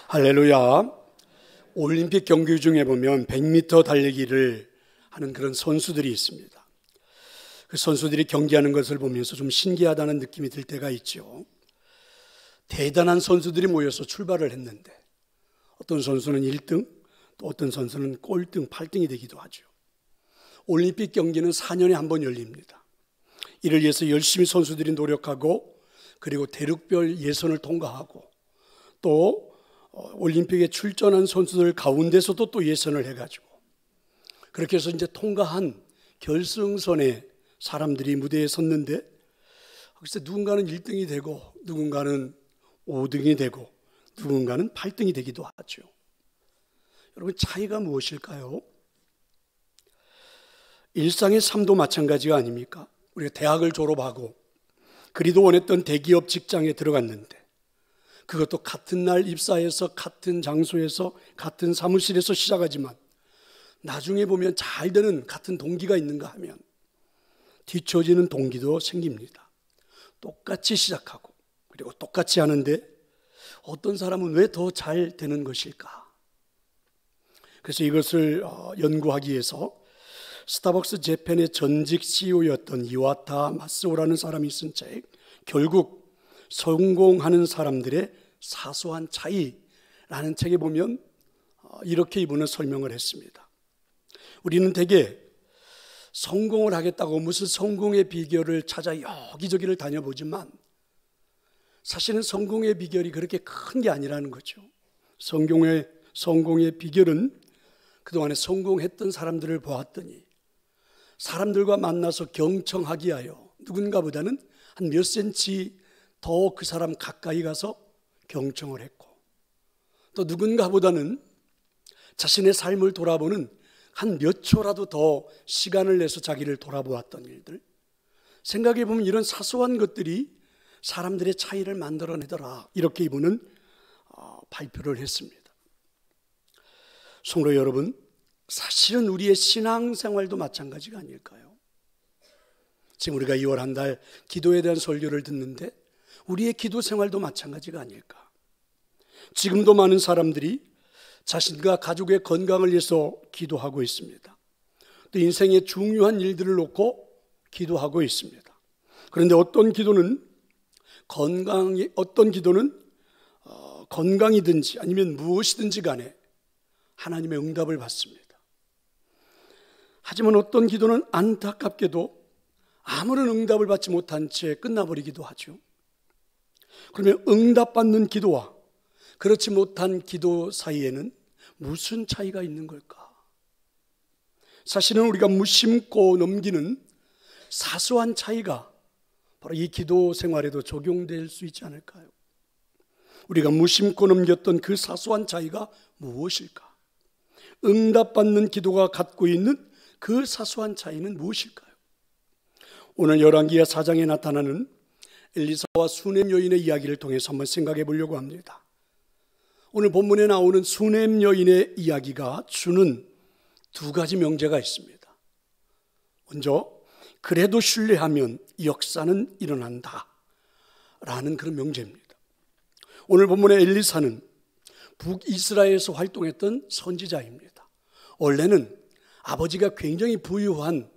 할렐루야. 올림픽 경기 중에 보면 100m 달리기를 하는 그런 선수들이 있습니다. 그 선수들이 경기하는 것을 보면서 좀 신기하다는 느낌이 들 때가 있죠. 대단한 선수들이 모여서 출발을 했는데 어떤 선수는 1등, 또 어떤 선수는 꼴등, 8등이 되기도 하죠. 올림픽 경기는 4년에 한 번 열립니다. 이를 위해서 열심히 선수들이 노력하고, 그리고 대륙별 예선을 통과하고, 또 올림픽에 출전한 선수들 가운데서도 또 예선을 해가지고, 그렇게 해서 이제 통과한 결승선에 사람들이 무대에 섰는데, 글쎄 누군가는 1등이 되고, 누군가는 5등이 되고, 누군가는 8등이 되기도 하죠. 여러분, 차이가 무엇일까요? 일상의 삶도 마찬가지가 아닙니까? 우리가 대학을 졸업하고 그리도 원했던 대기업 직장에 들어갔는데, 그것도 같은 날 입사해서 같은 장소에서 같은 사무실에서 시작하지만 나중에 보면 잘 되는 같은 동기가 있는가 하면 뒤처지는 동기도 생깁니다. 똑같이 시작하고 그리고 똑같이 하는데 어떤 사람은 왜 더 잘 되는 것일까? 그래서 이것을 연구하기 위해서 스타벅스 재팬의 전직 CEO였던 이와타 마스오라는 사람이 쓴 책, 결국 성공하는 사람들의 사소한 차이라는 책에 보면 이렇게 이분은 설명을 했습니다. 우리는 대개 성공을 하겠다고 무슨 성공의 비결을 찾아 여기저기를 다녀보지만 사실은 성공의 비결이 그렇게 큰 게 아니라는 거죠. 성공의 비결은 그동안에 성공했던 사람들을 보았더니 사람들과 만나서 경청하기 위하여 누군가보다는 한 몇 센치 더 그 사람 가까이 가서 경청을 했고, 또 누군가보다는 자신의 삶을 돌아보는 한 몇 초라도 더 시간을 내서 자기를 돌아보았던 일들, 생각해 보면 이런 사소한 것들이 사람들의 차이를 만들어내더라, 이렇게 이분은 발표를 했습니다. 성도 여러분, 사실은 우리의 신앙생활도 마찬가지가 아닐까요? 지금 우리가 2월 한 달 기도에 대한 설교를 듣는데 우리의 기도 생활도 마찬가지가 아닐까? 지금도 많은 사람들이 자신과 가족의 건강을 위해서 기도하고 있습니다. 또 인생의 중요한 일들을 놓고 기도하고 있습니다. 그런데 어떤 기도는 건강이든지 아니면 무엇이든지 간에 하나님의 응답을 받습니다. 하지만 어떤 기도는 안타깝게도 아무런 응답을 받지 못한 채 끝나버리기도 하죠. 그러면 응답받는 기도와 그렇지 못한 기도 사이에는 무슨 차이가 있는 걸까? 사실은 우리가 무심코 넘기는 사소한 차이가 바로 이 기도 생활에도 적용될 수 있지 않을까요? 우리가 무심코 넘겼던 그 사소한 차이가 무엇일까? 응답받는 기도가 갖고 있는 그 사소한 차이는 무엇일까요? 오늘 열왕기하 4장에 나타나는 엘리사와 수넴 여인의 이야기를 통해서 한번 생각해 보려고 합니다. 오늘 본문에 나오는 수넴 여인의 이야기가 주는 두 가지 명제가 있습니다. 먼저, 그래도 신뢰하면 역사는 일어난다 라는 그런 명제입니다. 오늘 본문의 엘리사는 북이스라엘에서 활동했던 선지자입니다. 원래는 아버지가 굉장히 부유한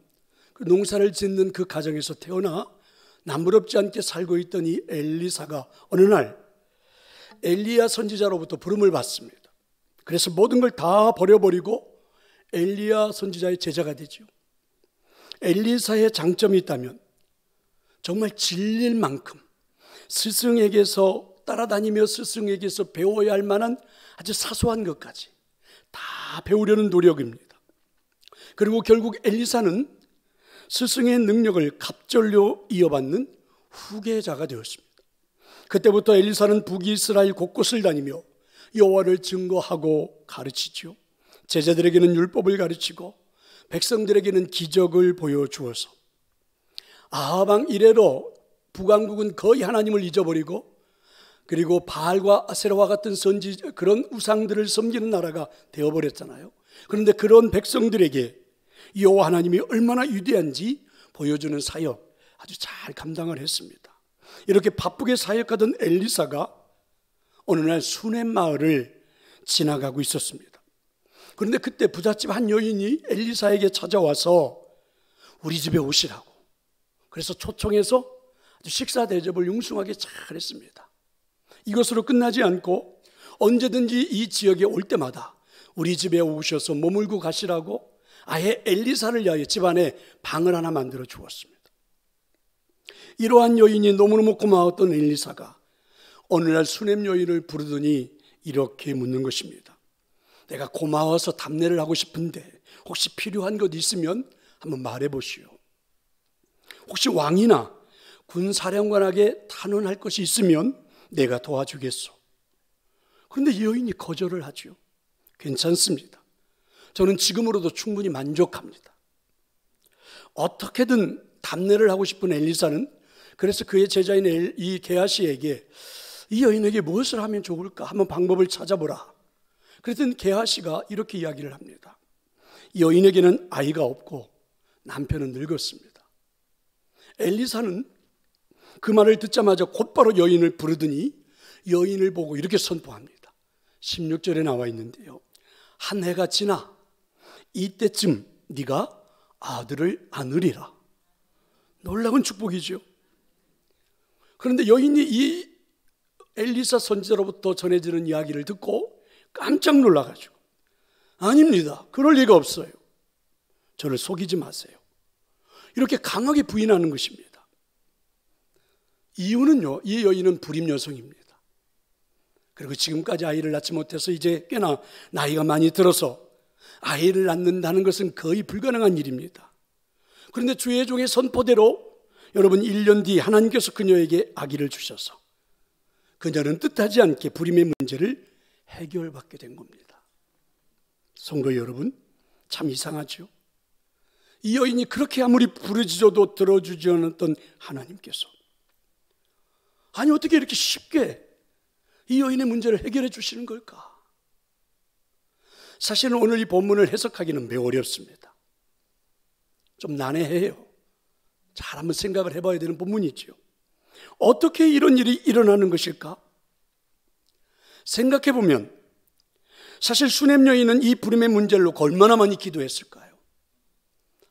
농사를 짓는 그 가정에서 태어나 남부럽지 않게 살고 있던 이 엘리사가 어느 날 엘리야 선지자로부터 부름을 받습니다. 그래서 모든 걸 다 버려버리고 엘리야 선지자의 제자가 되죠. 엘리사의 장점이 있다면 정말 진릴 만큼 스승에게서 따라다니며 스승에게서 배워야 할 만한 아주 사소한 것까지 다 배우려는 노력입니다. 그리고 결국 엘리사는 스승의 능력을 갑절로 이어받는 후계자가 되었습니다. 그때부터 엘리사는 북이스라엘 곳곳을 다니며 여호와를 증거하고 가르치죠. 제자들에게는 율법을 가르치고 백성들에게는 기적을 보여주어서 아합 왕 이래로 북왕국은 거의 하나님을 잊어버리고, 그리고 바알과 아세라와 같은 그런 우상들을 섬기는 나라가 되어버렸잖아요. 그런데 그런 백성들에게 여호와 하나님이 얼마나 위대한지 보여주는 사역 아주 잘 감당을 했습니다. 이렇게 바쁘게 사역하던 엘리사가 어느 날 수넴 마을을 지나가고 있었습니다. 그런데 그때 부잣집 한 여인이 엘리사에게 찾아와서 우리 집에 오시라고, 그래서 초청해서 아주 식사 대접을 융숭하게 잘했습니다. 이것으로 끝나지 않고 언제든지 이 지역에 올 때마다 우리 집에 오셔서 머물고 가시라고 아예 엘리사를 위하여 집안에 방을 하나 만들어 주었습니다. 이러한 여인이 너무너무 고마웠던 엘리사가 어느 날 수냄 여인을 부르더니 이렇게 묻는 것입니다. 내가 고마워서 답례를 하고 싶은데 혹시 필요한 것 있으면 한번 말해보시오. 혹시 왕이나 군사령관에게 탄원할 것이 있으면 내가 도와주겠소. 그런데 이 여인이 거절을 하죠. 괜찮습니다. 저는 지금으로도 충분히 만족합니다. 어떻게든 답례를 하고 싶은 엘리사는 그래서 그의 제자인 이 게하시에게 이 여인에게 무엇을 하면 좋을까 한번 방법을 찾아보라. 그랬더니 게하시가 이렇게 이야기를 합니다. 이 여인에게는 아이가 없고 남편은 늙었습니다. 엘리사는 그 말을 듣자마자 곧바로 여인을 부르더니 여인을 보고 이렇게 선포합니다. 16절에 나와 있는데요. 한 해가 지나 이때쯤 네가 아들을 안으리라. 놀라운 축복이죠. 그런데 여인이 이 엘리사 선지자로부터 전해지는 이야기를 듣고 깜짝 놀라가지고 아닙니다. 그럴 리가 없어요. 저를 속이지 마세요. 이렇게 강하게 부인하는 것입니다. 이유는요, 이 여인은 불임 여성입니다. 그리고 지금까지 아이를 낳지 못해서 이제 꽤나 나이가 많이 들어서 아이를 낳는다는 것은 거의 불가능한 일입니다. 그런데 주의 종의 선포대로 여러분 1년 뒤 하나님께서 그녀에게 아기를 주셔서 그녀는 뜻하지 않게 불임의 문제를 해결받게 된 겁니다. 성도 여러분, 참 이상하죠? 이 여인이 그렇게 아무리 부르짖어도 들어주지 않았던 하나님께서 아니 어떻게 이렇게 쉽게 이 여인의 문제를 해결해 주시는 걸까? 사실은 오늘 이 본문을 해석하기는 매우 어렵습니다. 좀 난해해요. 잘 한번 생각을 해봐야 되는 본문이죠. 어떻게 이런 일이 일어나는 것일까? 생각해보면 사실 수냄 여인은 이 불임의 문제를 놓고 얼마나 많이 기도했을까요?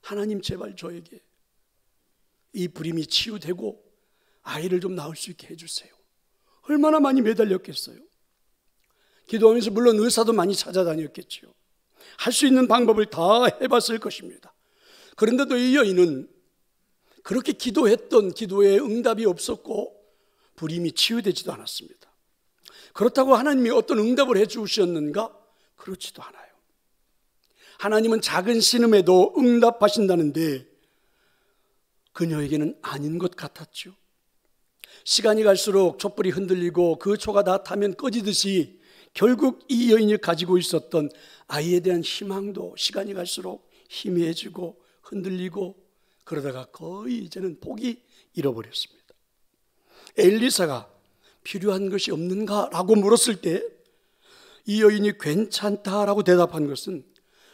하나님 제발 저에게 이 불임이 치유되고 아이를 좀 낳을 수 있게 해주세요. 얼마나 많이 매달렸겠어요. 기도하면서 물론 의사도 많이 찾아다녔겠죠. 할 수 있는 방법을 다 해봤을 것입니다. 그런데도 이 여인은 그렇게 기도했던 기도에 응답이 없었고 불임이 치유되지도 않았습니다. 그렇다고 하나님이 어떤 응답을 해 주셨는가? 그렇지도 않아요. 하나님은 작은 신음에도 응답하신다는데 그녀에게는 아닌 것 같았죠. 시간이 갈수록 촛불이 흔들리고 그 초가 다 타면 꺼지듯이 결국 이 여인이 가지고 있었던 아이에 대한 희망도 시간이 갈수록 희미해지고 흔들리고 그러다가 거의 이제는 포기 잃어버렸습니다. 엘리사가 필요한 것이 없는가라고 물었을 때 이 여인이 괜찮다라고 대답한 것은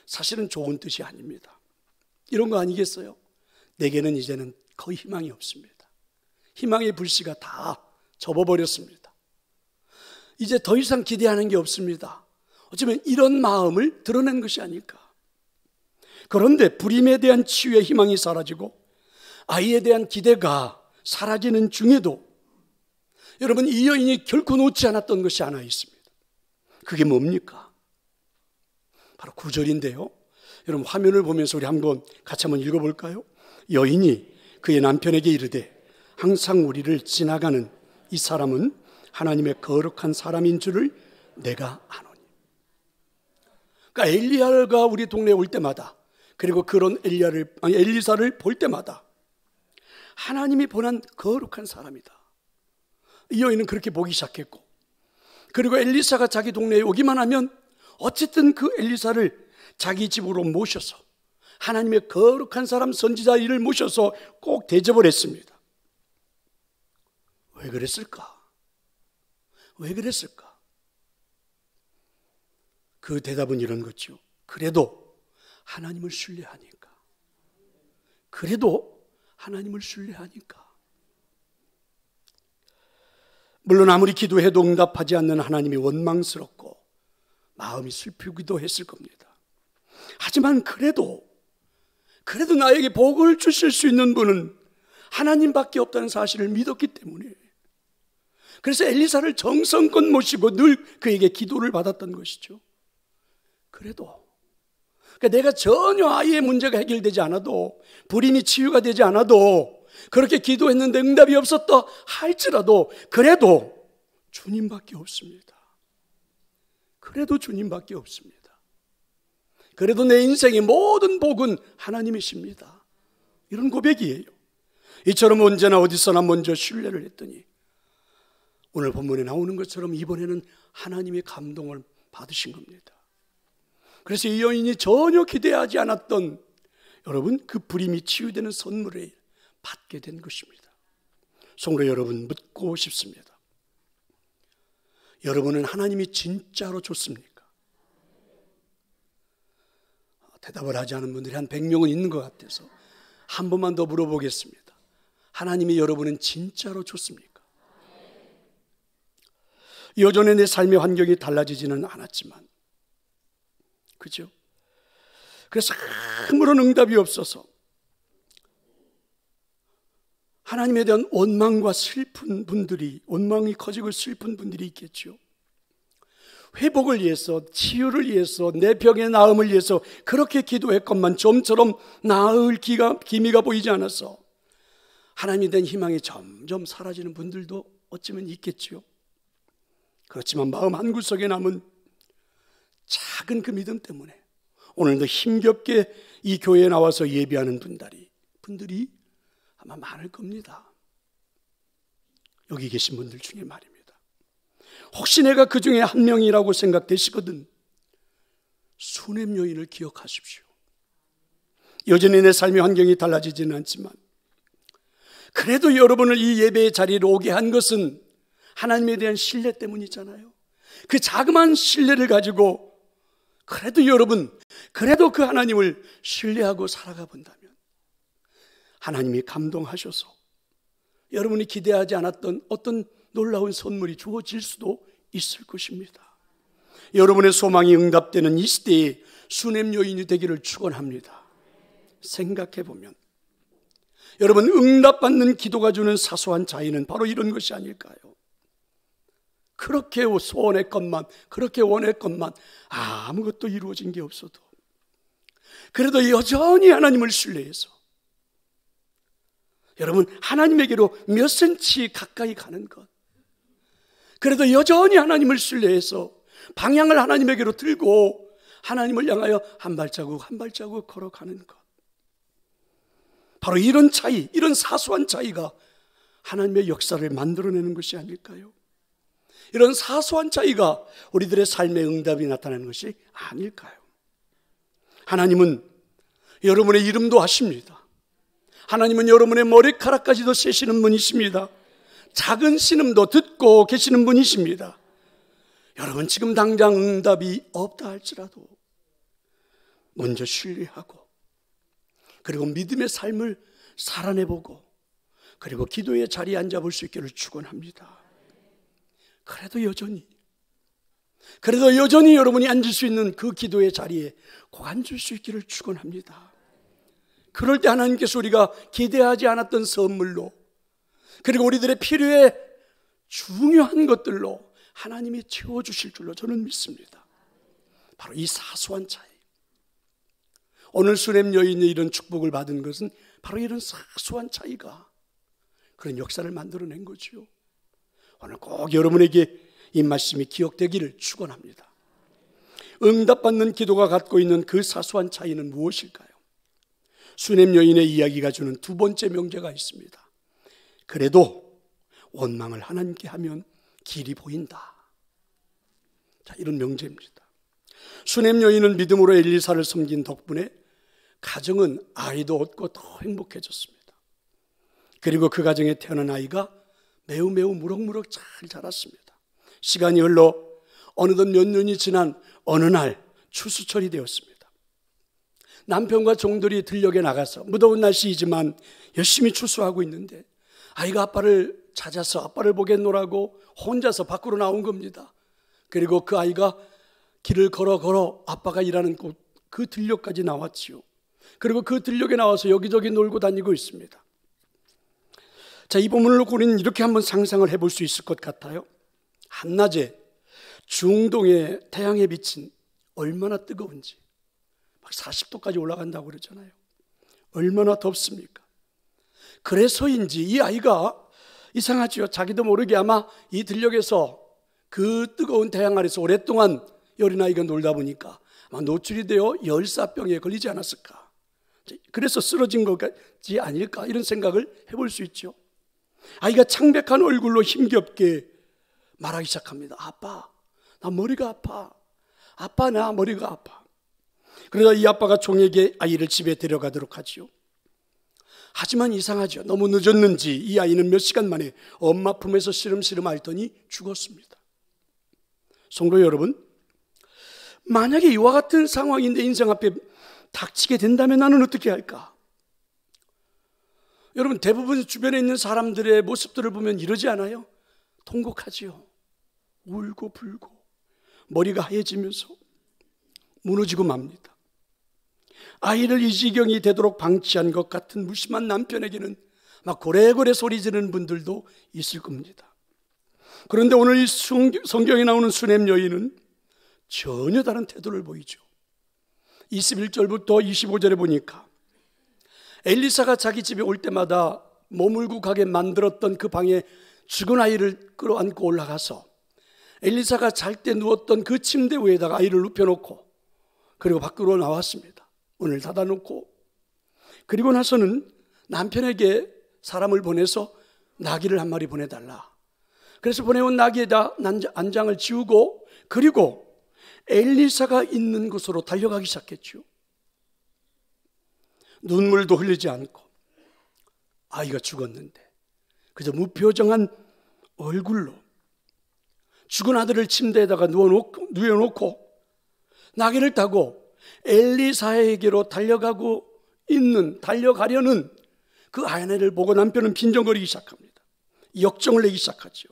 사실은 좋은 뜻이 아닙니다. 이런 거 아니겠어요? 내게는 이제는 거의 희망이 없습니다. 희망의 불씨가 다 접어버렸습니다. 이제 더 이상 기대하는 게 없습니다. 어쩌면 이런 마음을 드러낸 것이 아닐까. 그런데 불임에 대한 치유의 희망이 사라지고 아이에 대한 기대가 사라지는 중에도 여러분 이 여인이 결코 놓지 않았던 것이 하나 있습니다. 그게 뭡니까? 바로 9절인데요. 여러분 화면을 보면서 우리 같이 한번 읽어볼까요? 여인이 그의 남편에게 이르되 항상 우리를 지나가는 이 사람은 하나님의 거룩한 사람인 줄을 내가 아노니. 그러니까 엘리야가 우리 동네에 올 때마다 그리고 그런 엘리사를 볼 때마다 하나님이 보낸 거룩한 사람이다. 이 여인은 그렇게 보기 시작했고 그리고 엘리사가 자기 동네에 오기만 하면 어쨌든 그 엘리사를 자기 집으로 모셔서 하나님의 거룩한 사람 선지자 일을 모셔서 꼭 대접을 했습니다. 왜 그랬을까? 왜 그랬을까? 그 대답은 이런 거죠. 그래도 하나님을 신뢰하니까. 그래도 하나님을 신뢰하니까. 물론 아무리 기도해도 응답하지 않는 하나님이 원망스럽고 마음이 슬프기도 했을 겁니다. 하지만 그래도 나에게 복을 주실 수 있는 분은 하나님밖에 없다는 사실을 믿었기 때문에, 그래서 엘리사를 정성껏 모시고 늘 그에게 기도를 받았던 것이죠. 그래도 그러니까 내가 전혀 아이의 문제가 해결되지 않아도, 불임이 치유가 되지 않아도, 그렇게 기도했는데 응답이 없었다 할지라도 그래도 주님밖에 없습니다. 그래도 주님밖에 없습니다. 그래도 내 인생의 모든 복은 하나님이십니다. 이런 고백이에요. 이처럼 언제나 어디서나 먼저 신뢰를 했더니 오늘 본문에 나오는 것처럼 이번에는 하나님의 감동을 받으신 겁니다. 그래서 이 여인이 전혀 기대하지 않았던, 여러분, 그 불임이 치유되는 선물을 받게 된 것입니다. 성도 여러분, 묻고 싶습니다. 여러분은 하나님이 진짜로 좋습니까? 대답을 하지 않은 분들이 한 100명은 있는 것 같아서 한 번만 더 물어보겠습니다. 하나님이 여러분은 진짜로 좋습니까? 여전히 내 삶의 환경이 달라지지는 않았지만, 그죠? 그래서 아무런 응답이 없어서 하나님에 대한 원망과 슬픈 분들이, 원망이 커지고 슬픈 분들이 있겠죠. 회복을 위해서, 치유를 위해서, 내 병의 나음을 위해서 그렇게 기도했건만 좀처럼 나을 기미가 보이지 않아서 하나님에 대한 희망이 점점 사라지는 분들도 어쩌면 있겠죠. 그렇지만 마음 한구석에 남은 작은 그 믿음 때문에 오늘도 힘겹게 이 교회에 나와서 예배하는 분들이 아마 많을 겁니다. 여기 계신 분들 중에 말입니다. 혹시 내가 그 중에 한 명이라고 생각되시거든 수냄 여인을 기억하십시오. 여전히 내 삶의 환경이 달라지지는 않지만 그래도 여러분을 이 예배의 자리로 오게 한 것은 하나님에 대한 신뢰 때문이잖아요. 그 자그마한 신뢰를 가지고 그래도 여러분, 그래도 그 하나님을 신뢰하고 살아가 본다면 하나님이 감동하셔서 여러분이 기대하지 않았던 어떤 놀라운 선물이 주어질 수도 있을 것입니다. 여러분의 소망이 응답되는 이 시대에 수냄 여인이 되기를 축원합니다. 생각해 보면 여러분, 응답받는 기도가 주는 사소한 자유는 바로 이런 것이 아닐까요? 그렇게 소원했건만, 그렇게 원했건만 아무것도 이루어진 게 없어도 그래도 여전히 하나님을 신뢰해서 여러분, 하나님에게로 몇 센치 가까이 가는 것, 그래도 여전히 하나님을 신뢰해서 방향을 하나님에게로 들고 하나님을 향하여 한 발자국 한 발자국 걸어가는 것, 바로 이런 차이, 이런 사소한 차이가 하나님의 역사를 만들어내는 것이 아닐까요? 이런 사소한 차이가 우리들의 삶의 응답이 나타나는 것이 아닐까요? 하나님은 여러분의 이름도 아십니다. 하나님은 여러분의 머리카락까지도 세시는 분이십니다. 작은 신음도 듣고 계시는 분이십니다. 여러분, 지금 당장 응답이 없다 할지라도 먼저 신뢰하고 그리고 믿음의 삶을 살아내보고 그리고 기도의 자리에 앉아볼 수 있기를 축원합니다. 그래도 여전히 여러분이 앉을 수 있는 그 기도의 자리에 꼭 앉을 수 있기를 축원합니다. 그럴 때 하나님께서 우리가 기대하지 않았던 선물로 그리고 우리들의 필요에 중요한 것들로 하나님이 채워주실 줄로 저는 믿습니다. 바로 이 사소한 차이, 오늘 수냄 여인이 이런 축복을 받은 것은 바로 이런 사소한 차이가 그런 역사를 만들어낸 거죠. 오늘 꼭 여러분에게 이 말씀이 기억되기를 축원합니다. 응답받는 기도가 갖고 있는 그 사소한 차이는 무엇일까요? 수냄 여인의 이야기가 주는 두 번째 명제가 있습니다. 그래도 원망을 하나님께 하면 길이 보인다. 자, 이런 명제입니다. 수냄 여인은 믿음으로 엘리사를 섬긴 덕분에 가정은 아이도 얻고 더 행복해졌습니다. 그리고 그 가정에 태어난 아이가 매우 무럭무럭 잘 자랐습니다. 시간이 흘러 어느덧 몇 년이 지난 어느 날 추수철이 되었습니다. 남편과 종들이 들녘에 나가서 무더운 날씨이지만 열심히 추수하고 있는데 아이가 아빠를 찾아서 아빠를 보겠노라고 혼자서 밖으로 나온 겁니다. 그리고 그 아이가 길을 걸어 아빠가 일하는 곳, 그 들녘까지 나왔지요. 그리고 그 들녘에 나와서 여기저기 놀고 다니고 있습니다. 자, 이 본문을 놓고 우리는 이렇게 한번 상상을 해볼 수 있을 것 같아요. 한낮에 중동의 태양에 비친 얼마나 뜨거운지, 막 40도까지 올라간다고 그러잖아요. 얼마나 덥습니까? 그래서인지 이 아이가 이상하죠. 자기도 모르게 아마 이 들녘에서 그 뜨거운 태양 아래서 오랫동안 이 어린아이가 놀다 보니까 아마 노출이 되어 열사병에 걸리지 않았을까, 그래서 쓰러진 것이 아닐까, 이런 생각을 해볼 수 있죠. 아이가 창백한 얼굴로 힘겹게 말하기 시작합니다. 아빠, 나 머리가 아파. 아빠, 나 머리가 아파. 그러자 이 아빠가 종에게 아이를 집에 데려가도록 하지요. 하지만 이상하죠. 너무 늦었는지 이 아이는 몇 시간 만에 엄마 품에서 시름시름 앓더니 죽었습니다. 성도 여러분, 만약에 이와 같은 상황이 내 인생 앞에 닥치게 된다면 나는 어떻게 할까? 여러분, 대부분 주변에 있는 사람들의 모습들을 보면 이러지 않아요? 통곡하지요. 울고 불고 머리가 하얘지면서 무너지고 맙니다. 아이를 이 지경이 되도록 방치한 것 같은 무심한 남편에게는 막 고래고래 소리 지르는 분들도 있을 겁니다. 그런데 오늘 이 성경에 나오는 수넴 여인은 전혀 다른 태도를 보이죠. 21절부터 25절에 보니까 엘리사가 자기 집에 올 때마다 머물고 가게 만들었던 그 방에 죽은 아이를 끌어안고 올라가서 엘리사가 잘 때 누웠던 그 침대 위에다가 아이를 눕혀놓고 그리고 밖으로 나왔습니다. 문을 닫아놓고, 그리고 나서는 남편에게 사람을 보내서 나귀를 한 마리 보내달라. 그래서 보내온 나귀에다 안장을 지우고 그리고 엘리사가 있는 곳으로 달려가기 시작했죠. 눈물도 흘리지 않고, 아이가 죽었는데 그저 무표정한 얼굴로 죽은 아들을 침대에다가 누워놓고 나귀를 타고 엘리사에게로 달려가려는 그 아내를 보고 남편은 빈정거리기 시작합니다. 역정을 내기 시작하죠.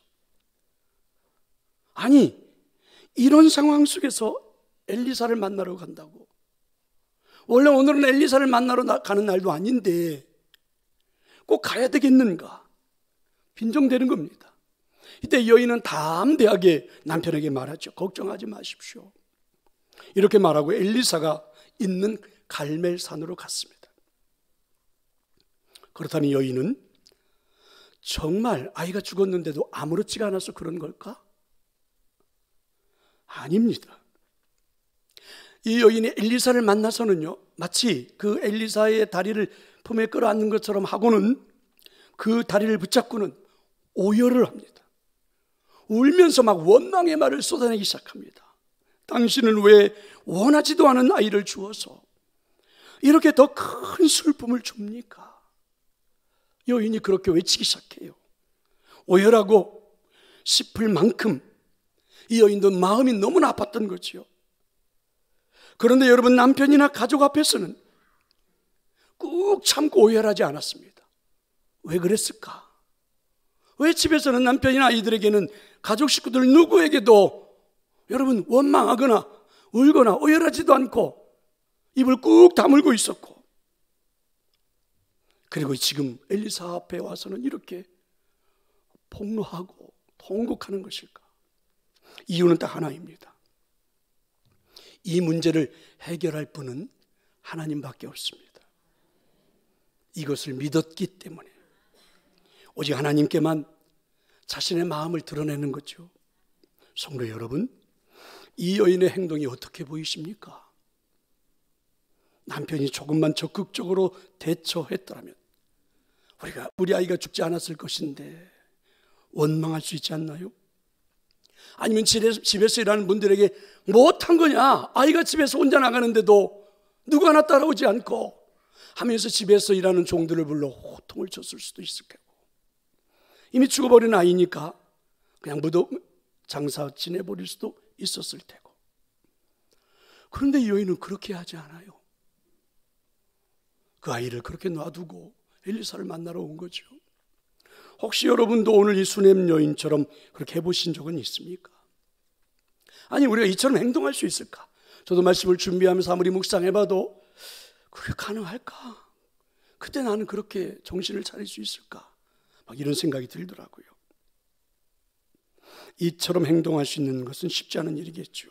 아니, 이런 상황 속에서 엘리사를 만나러 간다고? 원래 오늘은 엘리사를 만나러 가는 날도 아닌데 꼭 가야 되겠는가? 빈정대는 겁니다. 이때 여인은 담대하게 남편에게 말하죠. 걱정하지 마십시오. 이렇게 말하고 엘리사가 있는 갈멜산으로 갔습니다. 그렇다니 여인은 정말 아이가 죽었는데도 아무렇지가 않아서 그런 걸까? 아닙니다. 이 여인이 엘리사를 만나서는요, 마치 그 엘리사의 다리를 품에 끌어안는 것처럼 하고는 그 다리를 붙잡고는 오열을 합니다. 울면서 막 원망의 말을 쏟아내기 시작합니다. 당신은 왜 원하지도 않은 아이를 주어서 이렇게 더 큰 슬픔을 줍니까? 여인이 그렇게 외치기 시작해요. 오열하고 싶을 만큼 이 여인도 마음이 너무나 아팠던 거지요. 그런데 여러분, 남편이나 가족 앞에서는 꾹 참고 오열하지 않았습니다. 왜 그랬을까? 왜 집에서는 남편이나 아이들에게는 가족 식구들 누구에게도 여러분 원망하거나 울거나 오열하지도 않고 입을 꾹 다물고 있었고, 그리고 지금 엘리사 앞에 와서는 이렇게 폭로하고 통곡하는 것일까? 이유는 딱 하나입니다. 이 문제를 해결할 분은 하나님밖에 없습니다. 이것을 믿었기 때문에 오직 하나님께만 자신의 마음을 드러내는 거죠. 성도 여러분, 이 여인의 행동이 어떻게 보이십니까? 남편이 조금만 적극적으로 대처했더라면 우리 아이가 죽지 않았을 것인데 원망할 수 있지 않나요? 아니면 집에서 일하는 분들에게 못한 거냐? 아이가 집에서 혼자 나가는데도 누구 하나 따라오지 않고 하면서 집에서 일하는 종들을 불러 호통을 쳤을 수도 있을 거고, 이미 죽어버린 아이니까 그냥 장사 지내버릴 수도 있었을 테고. 그런데 이 여인은 그렇게 하지 않아요. 그 아이를 그렇게 놔두고 엘리사를 만나러 온 거죠. 혹시 여러분도 오늘 이 수넴 여인처럼 그렇게 해보신 적은 있습니까? 아니 우리가 이처럼 행동할 수 있을까? 저도 말씀을 준비하면서 아무리 묵상해봐도 그게 가능할까? 그때 나는 그렇게 정신을 차릴 수 있을까? 막 이런 생각이 들더라고요. 이처럼 행동할 수 있는 것은 쉽지 않은 일이겠죠.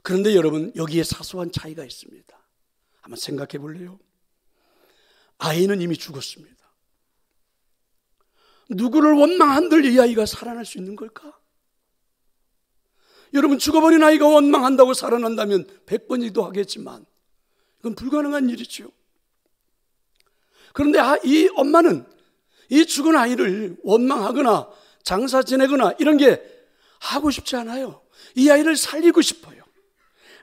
그런데 여러분, 여기에 사소한 차이가 있습니다. 한번 생각해 볼래요? 아이는 이미 죽었습니다. 누구를 원망한들 이 아이가 살아날 수 있는 걸까? 여러분, 죽어버린 아이가 원망한다고 살아난다면 100번이도 하겠지만 이건 불가능한 일이죠. 그런데 이 엄마는 이 죽은 아이를 원망하거나 장사 지내거나 이런 게 하고 싶지 않아요. 이 아이를 살리고 싶어요.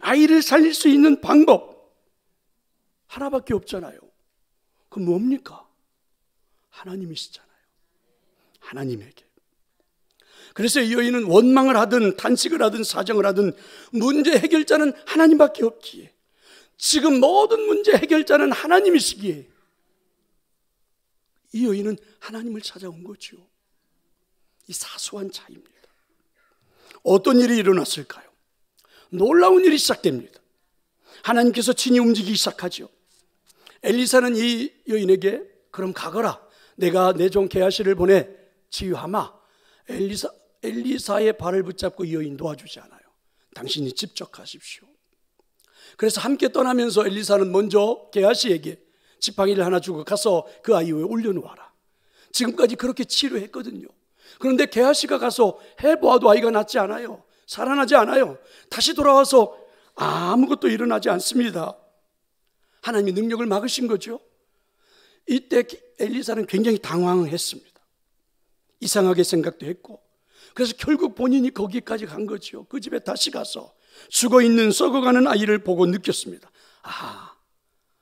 아이를 살릴 수 있는 방법 하나밖에 없잖아요. 그럼 뭡니까? 하나님이시잖아요. 하나님에게. 그래서 이 여인은 원망을 하든 탄식을 하든 사정을 하든 문제 해결자는 하나님밖에 없기에, 지금 모든 문제 해결자는 하나님이시기에 이 여인은 하나님을 찾아온 거죠. 이 사소한 차이입니다. 어떤 일이 일어났을까요? 놀라운 일이 시작됩니다. 하나님께서 친히 움직이기 시작하죠. 엘리사는 이 여인에게 그럼 가거라. 내가 내 종 게하시를 보내 치유하마. 엘리사의 발을 붙잡고 이 여인 도와주지 않아요. 당신이 직접 가십시오. 그래서 함께 떠나면서 엘리사는 먼저 게하시에게 지팡이를 하나 주고 가서 그 아이 위에 올려놓아라. 지금까지 그렇게 치료했거든요. 그런데 게하시가 가서 해보아도 아이가 낫지 않아요. 살아나지 않아요. 다시 돌아와서 아무것도 일어나지 않습니다. 하나님이 능력을 막으신 거죠. 이때 엘리사는 굉장히 당황했습니다. 이상하게 생각도 했고, 그래서 결국 본인이 거기까지 간 거죠. 그 집에 다시 가서 죽어있는 썩어가는 아이를 보고 느꼈습니다.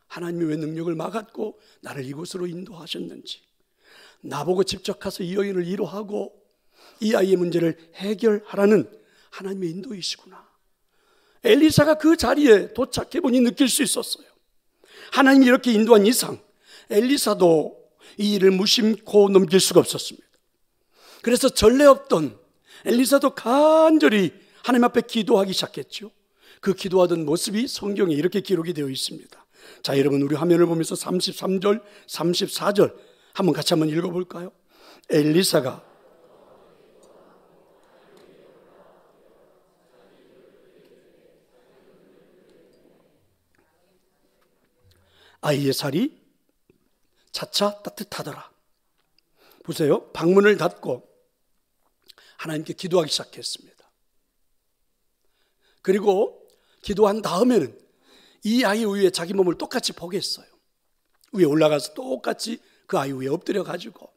하나님이 왜 능력을 막았고 나를 이곳으로 인도하셨는지, 나보고 직접 가서 이 여인을 위로하고 이 아이의 문제를 해결하라는 하나님의 인도이시구나. 엘리사가 그 자리에 도착해보니 느낄 수 있었어요. 하나님이 이렇게 인도한 이상 엘리사도 이 일을 무심코 넘길 수가 없었습니다. 그래서 전례 없던 엘리사도 간절히 하나님 앞에 기도하기 시작했죠. 그 기도하던 모습이 성경에 이렇게 기록이 되어 있습니다. 자, 여러분, 우리 화면을 보면서 33절, 34절 한번 같이 한번 읽어볼까요? 엘리사가 아이의 살이 차차 따뜻하더라. 보세요. 방문을 닫고 하나님께 기도하기 시작했습니다. 그리고 기도한 다음에는 이 아이 위에 자기 몸을 똑같이 보겠어요. 위에 올라가서 똑같이 그 아이 위에 엎드려 가지고,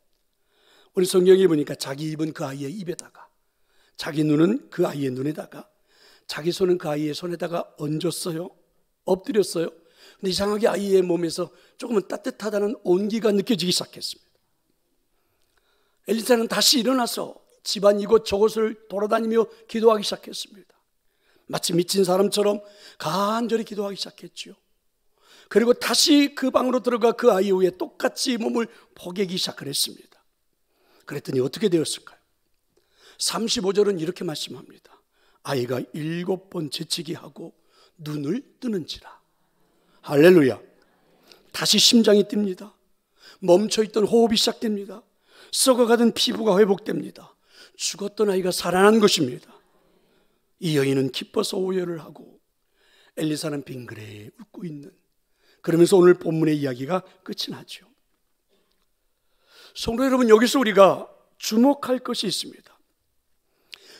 우리 성경에 보니까 자기 입은 그 아이의 입에다가, 자기 눈은 그 아이의 눈에다가, 자기 손은 그 아이의 손에다가 얹었어요. 엎드렸어요. 근데 이상하게 아이의 몸에서 조금은 따뜻하다는 온기가 느껴지기 시작했습니다. 엘리사는 다시 일어나서 집안 이곳 저곳을 돌아다니며 기도하기 시작했습니다. 마치 미친 사람처럼 간절히 기도하기 시작했죠. 그리고 다시 그 방으로 들어가 그 아이 위에 똑같이 몸을 포개기 시작을 했습니다. 그랬더니 어떻게 되었을까요? 35절은 이렇게 말씀합니다. 아이가 7번 재치기 하고 눈을 뜨는지라. 할렐루야. 다시 심장이 뜁니다. 멈춰있던 호흡이 시작됩니다. 썩어가던 피부가 회복됩니다. 죽었던 아이가 살아난 것입니다. 이 여인은 기뻐서 오열을 하고 엘리사는 빙그레 웃고 있는, 그러면서 오늘 본문의 이야기가 끝이 나죠. 성도 여러분, 여기서 우리가 주목할 것이 있습니다.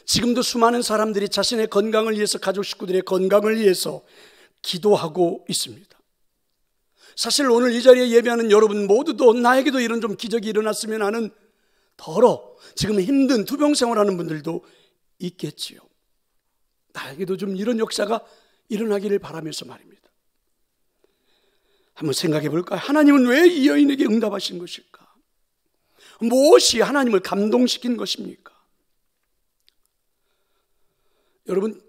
지금도 수많은 사람들이 자신의 건강을 위해서, 가족 식구들의 건강을 위해서 기도하고 있습니다. 사실 오늘 이 자리에 예배하는 여러분 모두도 나에게도 이런 좀 기적이 일어났으면 하는, 더러 지금 힘든 투병 생활하는 분들도 있겠지요. 나에게도 좀 이런 역사가 일어나기를 바라면서 말입니다. 한번 생각해 볼까요? 하나님은 왜 이 여인에게 응답하신 것일까? 무엇이 하나님을 감동시킨 것입니까? 여러분,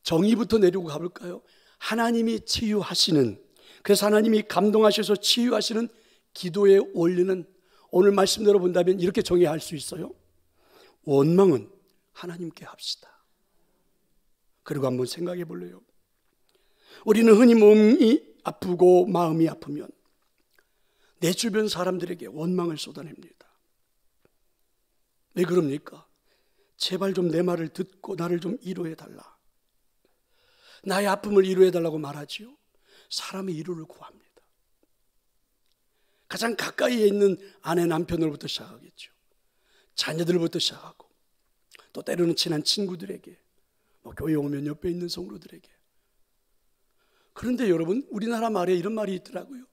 정의부터 내리고 가볼까요? 하나님이 치유하시는, 그래서 하나님이 감동하셔서 치유하시는 기도의 원리는 오늘 말씀대로 본다면 이렇게 정의할 수 있어요. 원망은 하나님께 합시다. 그리고 한번 생각해 볼래요? 우리는 흔히 몸이 아프고 마음이 아프면 내 주변 사람들에게 원망을 쏟아냅니다. 왜 그럽니까? 제발 좀 내 말을 듣고 나를 좀 위로해 달라. 나의 아픔을 위로해 달라고 말하지요. 사람의 위로를 구합니다. 가장 가까이에 있는 아내 남편으로부터 시작하겠죠. 자녀들부터 시작하고 또 때로는 친한 친구들에게, 교회 오면 옆에 있는 성도들에게. 그런데 여러분, 우리나라 말에 이런 말이 있더라고요.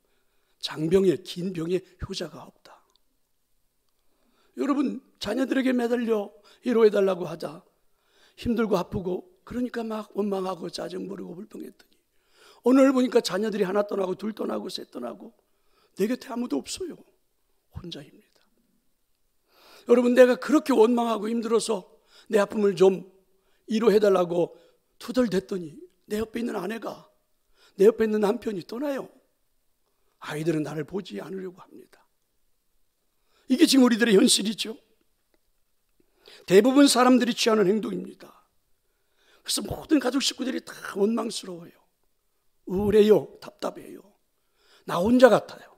장병에, 긴 병에 효자가 없다. 여러분, 자녀들에게 매달려 위로해달라고 하자 힘들고 아프고 그러니까 막 원망하고 짜증 부리고 불평했더니 오늘 보니까 자녀들이 하나 떠나고 둘 떠나고 셋 떠나고 내 곁에 아무도 없어요. 혼자입니다. 여러분, 내가 그렇게 원망하고 힘들어서 내 아픔을 좀 위로해달라고 투덜댔더니 내 옆에 있는 아내가, 내 옆에 있는 남편이 떠나요. 아이들은 나를 보지 않으려고 합니다. 이게 지금 우리들의 현실이죠. 대부분 사람들이 취하는 행동입니다. 그래서 모든 가족 식구들이 다 원망스러워요. 우울해요. 답답해요. 나 혼자 같아요.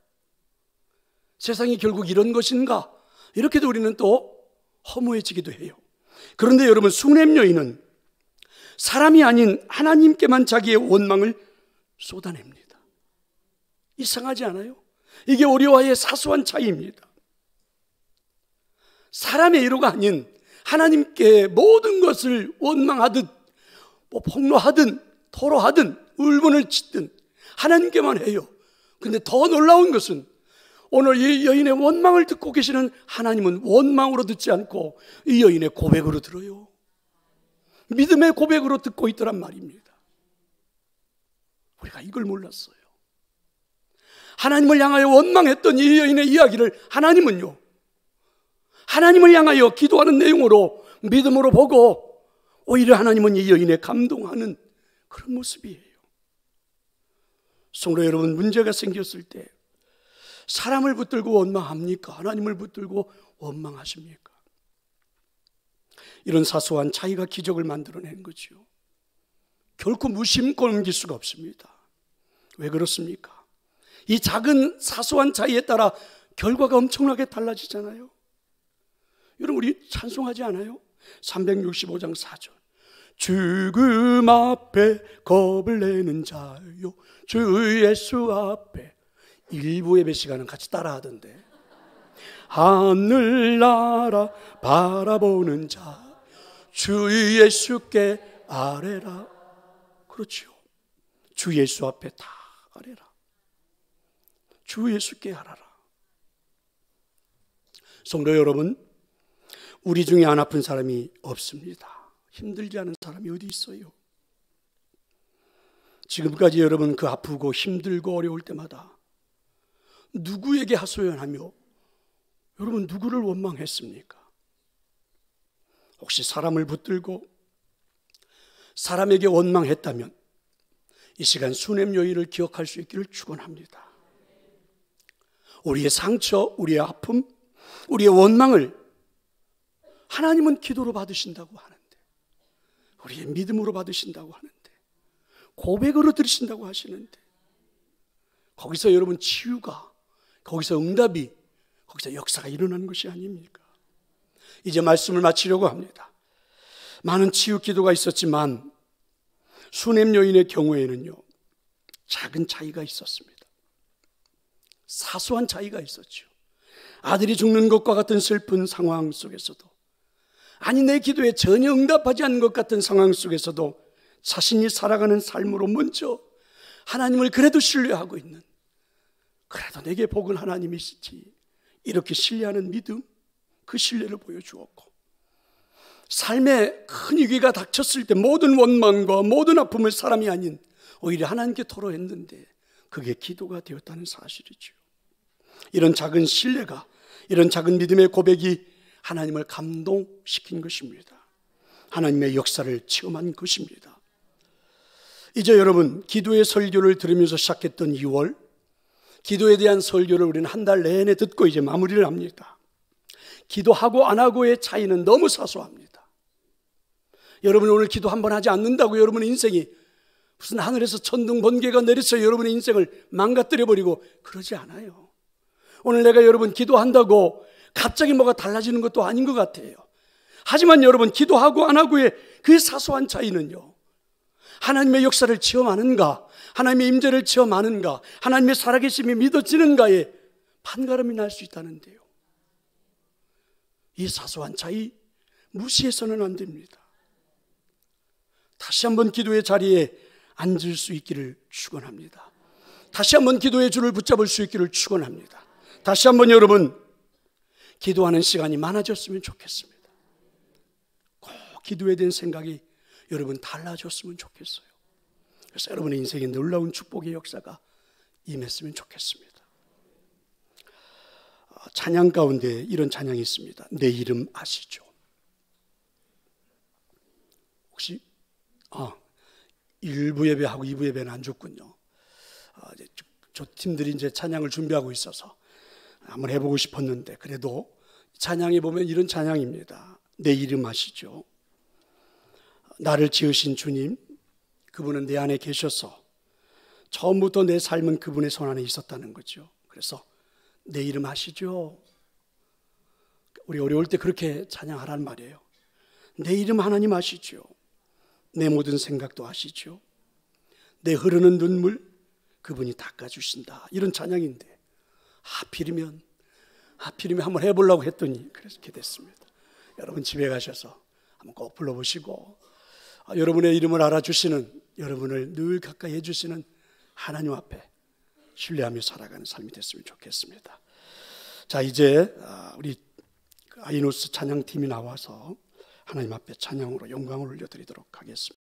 세상이 결국 이런 것인가? 이렇게도 우리는 또 허무해지기도 해요. 그런데 여러분, 숭렘 여인은 사람이 아닌 하나님께만 자기의 원망을 쏟아냅니다. 이상하지 않아요? 이게 우리와의 사소한 차이입니다. 사람의 위로가 아닌 하나님께 모든 것을 원망하듯 폭로하든 토로하든 울분을 짓든 하나님께만 해요. 근데 더 놀라운 것은 오늘 이 여인의 원망을 듣고 계시는 하나님은 원망으로 듣지 않고 이 여인의 고백으로 들어요. 믿음의 고백으로 듣고 있더란 말입니다. 우리가 이걸 몰랐어요. 하나님을 향하여 원망했던 이 여인의 이야기를 하나님은요, 하나님을 향하여 기도하는 내용으로 믿음으로 보고 오히려 하나님은 이 여인에 감동하는 그런 모습이에요. 성도 여러분, 문제가 생겼을 때 사람을 붙들고 원망합니까? 하나님을 붙들고 원망하십니까? 이런 사소한 차이가 기적을 만들어낸 거죠. 결코 무심코 넘길 수가 없습니다. 왜 그렇습니까? 이 작은 사소한 차이에 따라 결과가 엄청나게 달라지잖아요. 여러분, 우리 찬송하지 않아요? 365장 4절. 죽음 앞에 겁을 내는 자요, 주 예수 앞에. 일부 예배 시간은 같이 따라하던데. 하늘나라 바라보는 자, 주 예수께 아뢰라. 그렇죠. 주 예수 앞에 다 아뢰라. 주 예수께 하라라. 성도 여러분, 우리 중에 안 아픈 사람이 없습니다. 힘들지 않은 사람이 어디 있어요? 지금까지 여러분 그 아프고 힘들고 어려울 때마다 누구에게 하소연하며 여러분 누구를 원망했습니까? 혹시 사람을 붙들고 사람에게 원망했다면 이 시간 수냄 여인을 기억할 수 있기를 축원합니다. 우리의 상처, 우리의 아픔, 우리의 원망을 하나님은 기도로 받으신다고 하는데, 우리의 믿음으로 받으신다고 하는데, 고백으로 들으신다고 하시는데, 거기서 여러분 치유가, 거기서 응답이, 거기서 역사가 일어나는 것이 아닙니까? 이제 말씀을 마치려고 합니다. 많은 치유 기도가 있었지만 수냄 여인의 경우에는요, 작은 차이가 있었습니다. 사소한 차이가 있었죠. 아들이 죽는 것과 같은 슬픈 상황 속에서도, 아니 내 기도에 전혀 응답하지 않는 것 같은 상황 속에서도 자신이 살아가는 삶으로 먼저 하나님을 그래도 신뢰하고 있는, 그래도 내게 복은 하나님이시지, 이렇게 신뢰하는 믿음, 그 신뢰를 보여주었고, 삶에 큰 위기가 닥쳤을 때 모든 원망과 모든 아픔을 사람이 아닌 오히려 하나님께 토로했는데 그게 기도가 되었다는 사실이죠. 이런 작은 신뢰가, 이런 작은 믿음의 고백이 하나님을 감동시킨 것입니다. 하나님의 역사를 체험한 것입니다. 이제 여러분, 기도의 설교를 들으면서 시작했던 2월, 기도에 대한 설교를 우리는 한 달 내내 듣고 이제 마무리를 합니다. 기도하고 안 하고의 차이는 너무 사소합니다. 여러분 오늘 기도 한번 하지 않는다고 여러분의 인생이 무슨 하늘에서 천둥 번개가 내려서 여러분의 인생을 망가뜨려 버리고 그러지 않아요. 오늘 내가 여러분 기도한다고 갑자기 뭐가 달라지는 것도 아닌 것 같아요. 하지만 여러분 기도하고 안 하고의 그 사소한 차이는요, 하나님의 역사를 체험하는가, 하나님의 임재를 체험하는가, 하나님의 살아계심이 믿어지는가에 판가름이 날 수 있다는데요. 이 사소한 차이 무시해서는 안 됩니다. 다시 한번 기도의 자리에 앉을 수 있기를 축원합니다. 다시 한번 기도의 줄을 붙잡을 수 있기를 축원합니다. 다시 한번 여러분 기도하는 시간이 많아졌으면 좋겠습니다. 꼭 기도에 대한 생각이 여러분 달라졌으면 좋겠어요. 그래서 여러분의 인생에 놀라운 축복의 역사가 임했으면 좋겠습니다. 찬양 가운데 이런 찬양이 있습니다. 내 이름 아시죠? 혹시 1부 예배하고 2부 예배는 안 줬군요. 저 팀들이 이제 찬양을 준비하고 있어서 한번 해보고 싶었는데, 그래도 찬양에 보면 이런 찬양입니다. 내 이름 아시죠? 나를 지으신 주님, 그분은 내 안에 계셔서 처음부터 내 삶은 그분의 손 안에 있었다는 거죠. 그래서 내 이름 아시죠? 우리 어려울 때 그렇게 찬양하라는 말이에요. 내 이름 하나님 아시죠? 내 모든 생각도 아시죠? 내 흐르는 눈물 그분이 닦아주신다. 이런 찬양인데 하필이면 한번 해보려고 했더니 그렇게 됐습니다. 여러분 집에 가셔서 한번 꼭 불러보시고 여러분의 이름을 알아주시는, 여러분을 늘 가까이 해주시는 하나님 앞에 신뢰하며 살아가는 삶이 됐으면 좋겠습니다. 자, 이제 우리 아이노스 찬양팀이 나와서 하나님 앞에 찬양으로 영광을 올려드리도록 하겠습니다.